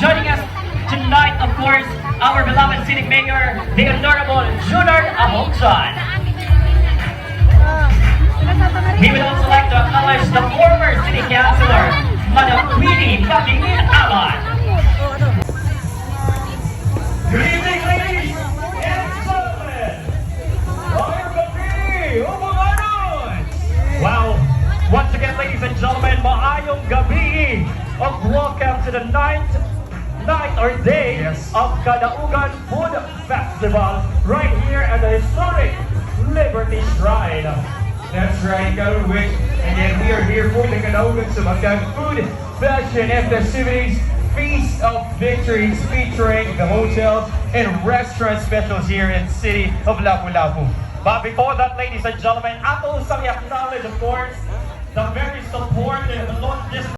joining us tonight, of course, our beloved City Mayor, the Honorable Junard Ahongson. He would also like to acknowledge the former City Councilor, Madam Queenie Pagingin Aman. Good evening, ladies and gentlemen! Our gabi! Umanganon! Wow! Once again, ladies and gentlemen, maayong gabi of welcome to the ninth night or day of Kadaugan Food Festival right here at the historic Liberty Shrine. That's right, Kalawik. And yet we are here for the Kadaugan Sumagang Food Fashion and Festivities Feast of Victories featuring the hotel and restaurant specials here in the city of Lapu-Lapu. But before that, ladies and gentlemen, ato sang acknowledge, of course, the very supportive